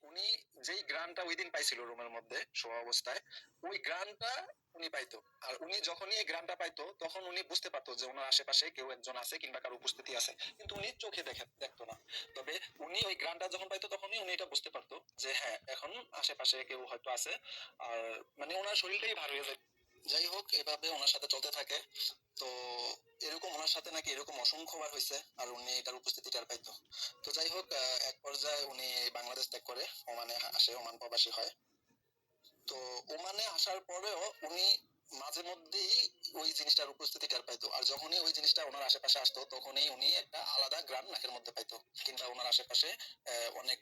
উনি যেই গ্রানটা ওই দিন পাইছিল রুমের মধ্যে শোয়া অবস্থায়, ওই গ্রানটা উনি পাইতো। আর উনি যখনই এই গ্রানটা পাইতো তখন উনি বুঝতে পারতো যে ওনার আশেপাশে কেউ একজন আছে কিংবা কারো উপস্থিতি আছে, কিন্তু উনি চোখে দেখতো না। তবে উনি ওই গ্রানটা যখন পাইতো তখনই উনি এটা বুঝতে পারতো যে হ্যাঁ, এখন আশেপাশে কেউ হয়তো আছে। আর ওনার শরীরটাই ভার হয়ে যায়। যাই হোক, এভাবে ওনার সাথে চলতে থাকে। তো এরকম ওনার সাথে নাকি এরকম অসংখ্যবার হয়েছে আর উনি এটার উপস্থিতি টের পাইতো। তো যাই হোক, এক পর্যায়ে উনি বাংলাদেশ ত্যাগ করে ওমানে আসে, ওমান প্রবাসী হয়। তো ওমানে আসার পরেও উনি মাঝে মধ্যেই ওই জিনিসটার উপস্থিতি টের পাইতো। আর যখনই ওই জিনিসটা ওনার আশেপাশে আসতো তখনই উনি একটা আলাদা গ্রান নাকের মধ্যে পাইতো, কিংবা ওনার আশেপাশে অনেক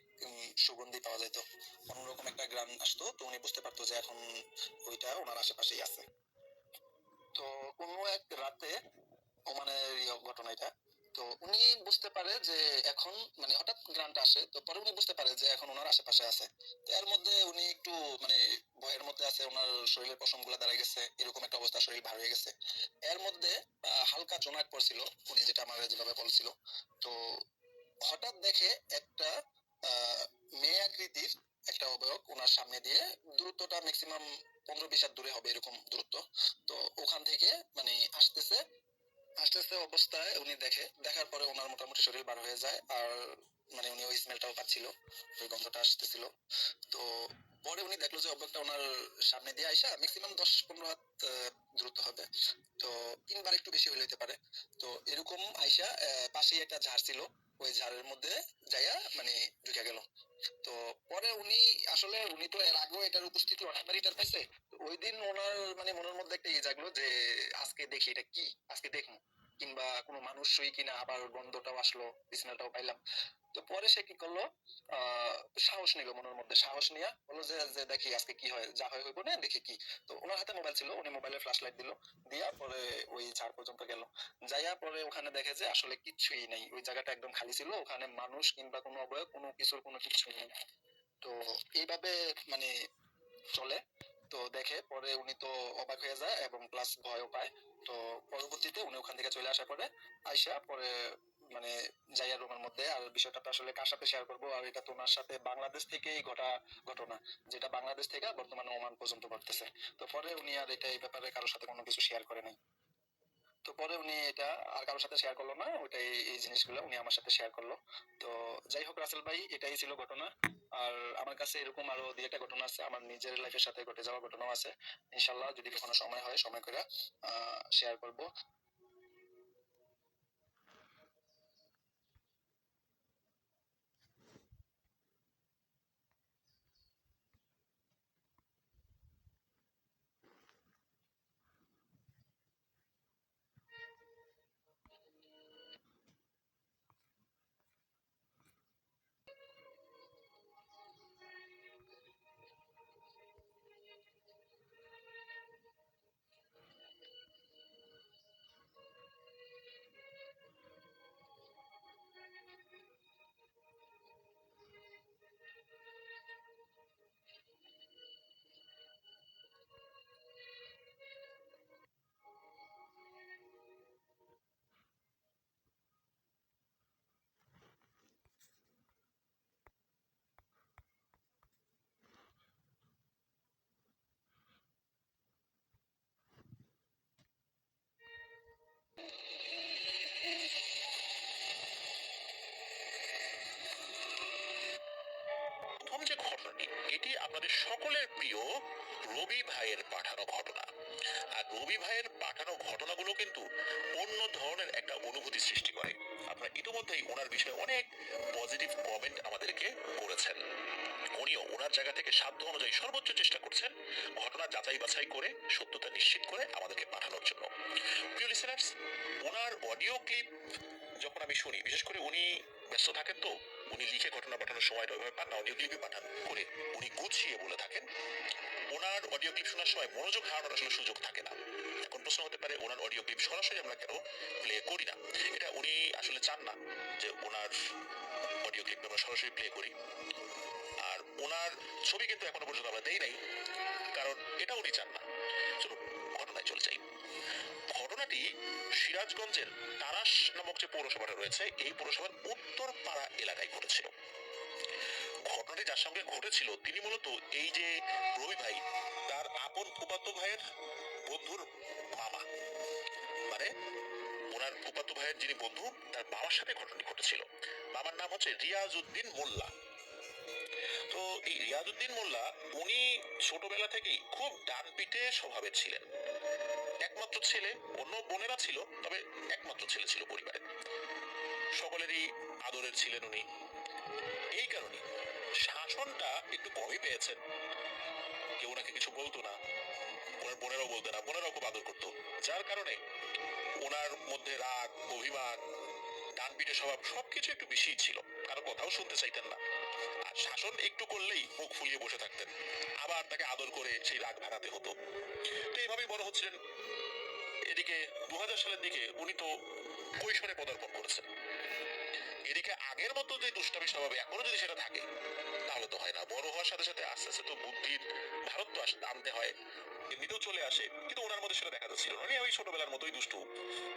সুগন্ধি পাওয়া যেত। অন্যরকম একটা গ্রান আসতো, তো উনি বুঝতে পারতো যে এখন ওইটা ওনার আশেপাশেই আছে। তো কোনো এক রাতে ওমানের ঘটনা এটা। তো উনি বুঝতে পারে যে এখন হঠাৎ গ্রান্ট আসে, তো পরে উনি বুঝতে পারে যে এখন ওনার আশেপাশে আছে। তো এর মধ্যে উনি একটু ভয়ের মধ্যে আছে, ওনার শরীরের পশম গুলা দাঁড়ায় গেছে, এরকম একটা অবস্থা, শরীর ভার হয়ে গেছে। এর মধ্যে হালকা জোনাক পড়ছিল, উনি যেটা আমার যেভাবে বলছিল। তো হঠাৎ দেখে একটা আহ মেয়ে আকৃতির একটা অবয়ব ওনার সামনে দিয়ে, দূরত্বটা ম্যাক্সিমাম 15-20 হাত দূরে হবে এরকম দূরত্ব। তো ওখান থেকে আসতেছে। আসতে অবস্থায় উনি দেখার পরে ওনার মোটামুটি শরীর বার হয়ে যায়। আর উনি ওই স্মেলটাও পাচ্ছিল, ওই গন্ধটা আসতেছিল। তো পরে উনি দেখলো যে অবয়বটা ওনার সামনে দিয়ে আইসা ম্যাক্সিমাম 10-15 হাত দূরত্ব হবে। তো 3 বার একটু বেশি হইলে হতে পারে। তো এরকম আইসা পাশেই একটা ঝাড় ছিল, ওই ঝাড়ের মধ্যে যাইয়া ঢুকে গেল। তো পরে উনি তো এর আগেও এটার উপস্থিতি অনেকবারই টের পাইছে। তো ওই দিন ওনার মনের মধ্যে একটা জাগলো যে আজকে দেখি এটা কি, আজকে দেখবো, কিংবা কোনো মানুষই কিনা। আবার গন্ধটাও আসলো, স্মেলটাও পাইলাম। তো পরে সে কি করলো, আহ সাহস নিল, মনের মধ্যে সাহস নিয়ে বললো যে যে দেখি আজকে কি হয়, যা হয় হইব না, দেখি কি। তো ওনার হাতে মোবাইল ছিল, উনি মোবাইলে ফ্ল্যাশ লাইট দিল, দিয়া পরে ওই ঝাড় পর্যন্ত গেল। যাইয়া পরে ওখানে দেখে যে আসলে কিচ্ছুই নেই, ওই জায়গাটা একদম খালি ছিল, ওখানে মানুষ কিংবা কোনো অবয়ব, কোনো কিছুর কোনো কিচ্ছু নেই। তো এইভাবে মানে চলে। তো দেখে পরে উনি তো অবাক হয়ে যায় এবং প্লাস ভয়ও পায়। তো পরবর্তীতে উনি ওখান থেকে চলে আসা পরে আইসা পরে মানে যাইয়া রুমের মধ্যে, আর বিষয়টা তো আসলে কার সাথে শেয়ার করবো, আর এটা তো ওনার সাথে বাংলাদেশ থেকেই ঘটা ঘটনা, যেটা বাংলাদেশ থেকে বর্তমানে ওমান পর্যন্ত ঘটতেছে। তো পরে উনি আর এটা এই ব্যাপারে কারোর সাথে কোনো কিছু শেয়ার করে নাই। তো পরে উনি এটা আর কারোর সাথে শেয়ার করলো না, ওইটাই এই জিনিসগুলো উনি আমার সাথে শেয়ার করলো। তো যাই হোক রাসেল ভাই, এটাই ছিল ঘটনা। আর আমার কাছে এরকম আরো দুই একটা ঘটনা আছে, আমার নিজের লাইফের সাথে ঘটে যাওয়া ঘটনাও আছে। ইনশাল্লাহ যদি কখনো সময় হয়, সময় করে শেয়ার করব। প্রথম যে ঘটনাটি, এটি আপনাদের সকলের প্রিয় রবি ভাইয়ের পাঠানো ঘটনা। আর রবি ভাইয়ের পাঠানো ঘটনাগুলো কিন্তু অন্য ধরনের একটা অনুভূতি সৃষ্টি করে। আপনারা ইতিমধ্যেই ওনার বিষয়ে অনেক পজিটিভ কমেন্ট আমাদেরকে করেছেন। উনিও ওনার জায়গা থেকে সাধ্য অনুযায়ী সর্বোচ্চ চেষ্টা করছেন ঘটনা যাচাই বাছাই করে সত্যতা নিশ্চিত করে আমাদেরকে পাঠানোর জন্য। প্রিয় লিসেনার্স, ওনার অডিও ক্লিপ যখন আমি শুনি, বিশেষ করে উনি ব্যস্ত থাকেন, তো উনি লিখে ঘটনা পাঠানোর সময় ওইভাবে পান না, অডিও ক্লিপই পাঠান করে উনি গুছিয়ে বলে থাকেন। ওনার অডিও ক্লিপ শোনার সময় মনোযোগ হারানোর আসলে সুযোগ থাকে না। এখন প্রশ্ন হতে পারে, ওনার অডিও ক্লিপ সরাসরি আমরা কেন প্লে করি না? এটা উনি আসলে চান না যে ওনার অডিও ক্লিপ আমরা সরাসরি প্লে করি। আর ওনার ছবি কিন্তু এখনো পর্যন্ত আমরা দেই নাই, কারণ এটা উনি চান না। চলুন ঘটনায় চলে যাই। ঘটনাটি সিরাজগঞ্জের তারাস নামক যে পৌরসভাটা রয়েছে, এই পৌরসভার উত্তর পাড়া এলাকায় ঘটেছিল। ঘটনাটি যার সঙ্গে ঘটেছিল তিনি মূলত এই যে রবি ভাই তার আপন ফুফাতো ভাইয়ের বন্ধুর মামা, মানে ওনার ফুফাতো ভাইয়ের যিনি বন্ধু তার বাবার সাথে ঘটনাটি ঘটেছিল। বাবার নাম হচ্ছে রিয়াজউদ্দিন মোল্লা। তো এই রিয়াজউদ্দিন মোল্লা উনি ছোটবেলা থেকেই খুব ডানপিটে স্বভাবের ছিলেন। একমাত্র ছেলে, অন্য বোনেরা ছিল, তবে একমাত্র ছেলে ছিল পরিবারে। সকলেরই আদরের ছিলেন উনি। এই কারণে শাসনটা একটু কমই পেয়েছেন। কেউ ওনাকে কিছু বলতো না, ওনার বোনেরাও বলতো না, বোনেরাও খুব আদর করতো। যার কারণে ওনার মধ্যে রাগ, অভিমান, ডানপিটে স্বভাব সবকিছু একটু বেশিই ছিল। কারো কথাও শুনতে চাইতেন না, আর শাসন একটু করলেই মুখ ফুলিয়ে বসে থাকতেন, আবার তাকে আদর করে সেই রাগ ভাঙাতে হতো। তো এইভাবেই বড় হচ্ছিলেন। এদিকে 2000 সালের দিকে উনি তো কৈশোরে পদার্পণ করেছেন। এদিকে আগের মতো যে দুষ্টামি স্বভাবে এখনো যদি সেটা থাকে তাহলে তো হয় না। বড় হওয়ার সাথে সাথে আস্তে আস্তে তো বুদ্ধির ভারত তো আনতে হয়, এমনিতেও চলে আসে, কিন্তু ওনার মধ্যে সেটা দেখা যাচ্ছিল না। উনি ওই ছোটবেলার মতোই দুষ্টু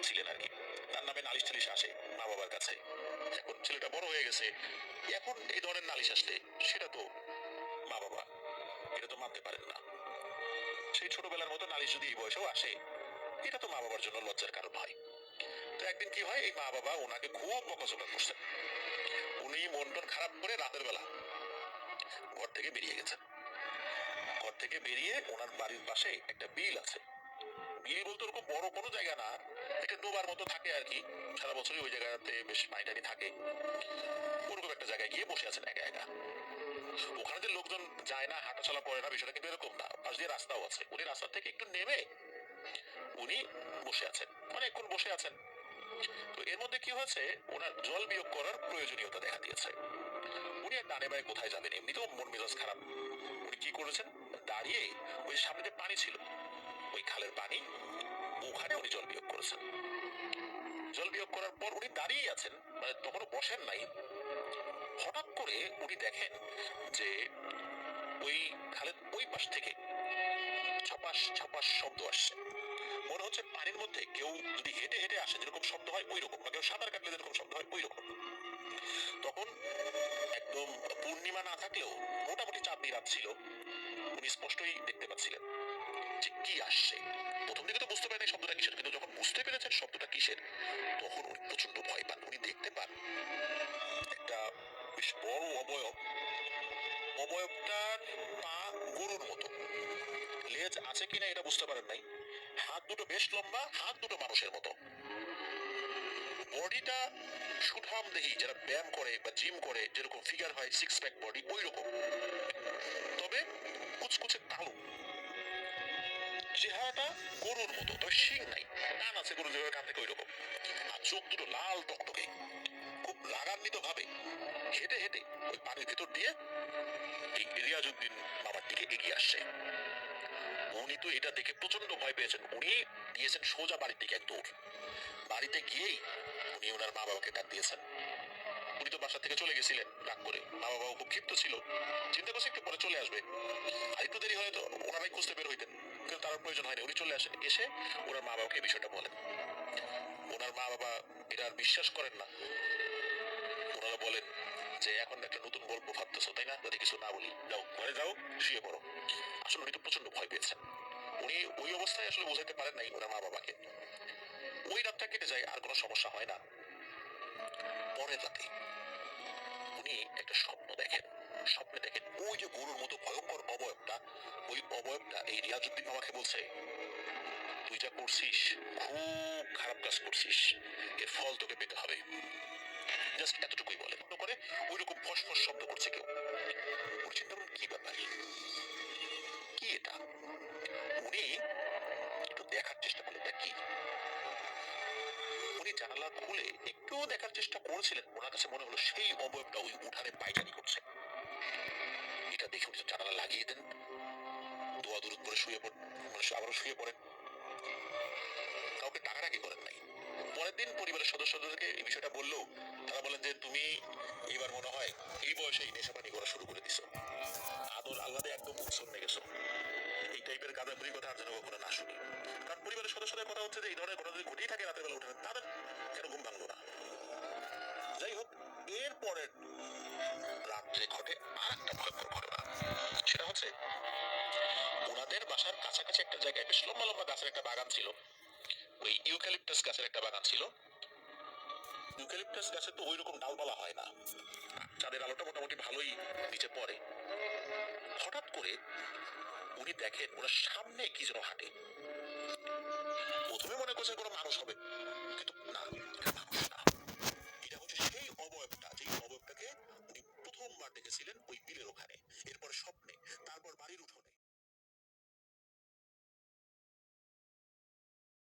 ছিলেন আর কি। তার নামে নালিশ টালিশ আসে মা বাবার কাছে। এখন ছেলেটা বড় হয়ে গেছে, এখন এই ধরনের নালিশ আসলে সেটা তো মা বাবা এটা তো মানতে পারেন না। সেই ছোটবেলার মতো নালিশ যদি এই বয়সেও আসে, এটা তো মা বাবার জন্য লজ্জার কারণ হয়। তো একদিন কি হয়, এই মা বাবা ওনাকে খুব বকাঝকা করছেন। উনি মন টন খারাপ করে রাতের বেলা ঘর থেকে বেরিয়ে গেছেন। ঘর থেকে বেরিয়ে ওনার বাড়ির পাশে একটা বিল আছে। বিল বলতে ওরকম বড় কোনো জায়গা না, একটা ডোবার মতো থাকে আর কি। সারা বছরই ওই জায়গাতে বেশ পানি টানি থাকে। ওরকম একটা জায়গায় গিয়ে বসে আছেন একা একা। ওখানে যে লোকজন যায় না, হাঁটা চলা করে না, বিষয়টা কিন্তু এরকম না। পাশ দিয়ে রাস্তাও আছে। উনি রাস্তা থেকে একটু নেমে উনি বসে আছেন, অনেকক্ষণ বসে আছেন। তো এর মধ্যে কি হয়েছে, ওনার জল বিয়োগ করার প্রয়োজনীয়তা দেখা দিয়েছে। উনি আর ডানে বায়ে কোথায় যাবেন, এমনিতেও মন মেজাজ খারাপ। উনি কি করেছেন, দাঁড়িয়ে ওই সামনে যে পানি ছিল, ওই খালের পানি, ওখানে উনি জল বিয়োগ করেছেন। জল বিয়োগ করার পর উনি দাঁড়িয়ে আছেন, মানে তখনও বসেন নাই। হঠাৎ করে উনি দেখেন যে ওই খালের ওই পাশ থেকে ছপাস ছপাস শব্দ আসছে। মনে হচ্ছে পানির মধ্যে কেউ যদি হেঁটে হেঁটে আসে যেরকম শব্দ হয় ওই রকম, বা কেউ সাঁতার কাটলে যেরকম শব্দ হয় ওই রকম। তখন একদম পূর্ণিমা না থাকলেও মোটামুটি চাঁদনি রাত ছিল, উনি স্পষ্টই দেখতে পাচ্ছিলেন যে কি আসছে। প্রথম দিকে তো বুঝতে পারেন এই শব্দটা কিসের, কিন্তু যখন বুঝতে পেরেছেন শব্দটা কিসের, তখন উনি প্রচন্ড ভয় পান। উনি দেখতে পান একটা বেশ বড় অবয়ব। অবয়বটার পা গরুর মতো, লেজ আছে কিনা এটা বুঝতে পারেন নাই। হাত দুটো বেশ লম্বা, হাত দুটো মানুষের মতো। বডিটা সুঠাম দেহি, যারা ব্যায়াম করে বা জিম করে যেরকম ফিগার হয়, সিক্স প্যাক বডি ওই রকম, তবে কুচকুচে কালো। চেহারাটা গরুর মতো, তবে শিং নাই, কান আছে গরু যেভাবে কান থাকে ওই রকম। আর চোখ দুটো লাল টকটকে। খুব রাগান্বিত ভাবে হেঁটে হেঁটে ওই পানির ভেতর দিয়ে এই রিয়াজউদ্দিন মামার দিকে এগিয়ে আসছে। উনি তো এটা দেখে প্রচন্ড ভয় পেয়েছেন। উনি দিয়েছেন সোজা বাড়ির দিকে এক দৌড়। বাড়িতে গিয়েই উনি ওনার মা বাবাকে ডাক দিয়েছেন। উনি তো বাসা থেকে চলে গেছিলেন রাগ করে, মা বাবাও খুব ক্ষিপ্ত ছিল, চিন্তা করছে একটু পরে চলে আসবে। আর একটু দেরি হয়তো ওনারাই খুঁজতে বের হইতেন, কিন্তু তার প্রয়োজন হয়নি। উনি চলে আসেন, এসে ওনার মা বাবাকে এই বিষয়টা বলেন। ওনার মা বাবা এটা আর বিশ্বাস করেন না। ওনারা বলেন যে এখন একটা নতুন গল্প ভাবতেছো তাই না, যদি কিছু না বলি, যাও ঘরে যাও, শুয়ে পড়ো। আসলে উনি তো প্রচন্ড ভয় পেয়েছেন। উনি ওই অবস্থায় আসলে বোঝাতে পারেন নাই ওনার মা বাবাকে। ওই রাতটা কেটে যায়, আর কোনো সমস্যা হয় না। পরের রাতে উনি একটা স্বপ্ন দেখেন। স্বপ্নে দেখেন ওই যে গরুর মতো ভয়ঙ্কর অবয়বটা, ওই অবয়বটা এই রিয়াজউদ্দিন মামাকে বলছে, তুই যা করছিস খুব খারাপ কাজ করছিস, এর ফল তোকে পেতে হবে। জাস্ট এতটুকুই বলে করে ওই রকম ফসফস শব্দ করছে কেউ। ওর চিন্তা করুন কি ব্যাপার, কি এটা। উনি একটু দেখার চেষ্টা করলেন এটা কি। উনি জানালা খুলে একটু দেখার চেষ্টা করেছিলেন, ওনার কাছে মনে হলো সেই অবয়বটা ওই উঠানে পায়চারি করছে। এটা দেখে উনি জানালা লাগিয়ে দেন, দোয়া দূরত করে শুয়ে পড়েন, মানে আবারও শুয়ে পড়েন। কাউকে ডাকাডাকি করেন নাই। পরের দিন পরিবারের সদস্যদেরকে এই বিষয়টা বললেও তারা বলেন যে তুমি এবার মনে হয় এই বয়সেই নেশাপানি করা শুরু করে দিছো, আদর আহ্লাদে একদম উৎসন্নে গেছো। এই টাইপের গাঁজাখুরির কথা আর যেন কখনো না শুনি। কারণ পরিবারের সদস্যদের কথা হচ্ছে যে এই ধরনের ঘটনা যদি ঘটেই থাকে রাতের বেলা উঠে, তাদের কেন ঘুম ভাঙলো না। যাই হোক, এর পরের রাত যে ঘটে আর একটা ভয়ঙ্কর ঘটনা। সেটা হচ্ছে ওনাদের বাসার কাছাকাছি একটা জায়গায় বেশ লম্বা লম্বা গাছের একটা বাগান ছিল। ওই ইউক্যালিপটাস গাছের একটা বাগান ছিল। ইউক্যালিপটাস গাছে তো ওইরকম ডালপালা হয় না, চাঁদের আলোটা মোটামুটি ভালোই নিচে পড়ে। হঠাৎ করে উনি দেখেন ওনার সামনে কি যেন হাঁটে। প্রথমে মনে করছেন কোনো মানুষ হবে, কিন্তু না, এটা মানুষ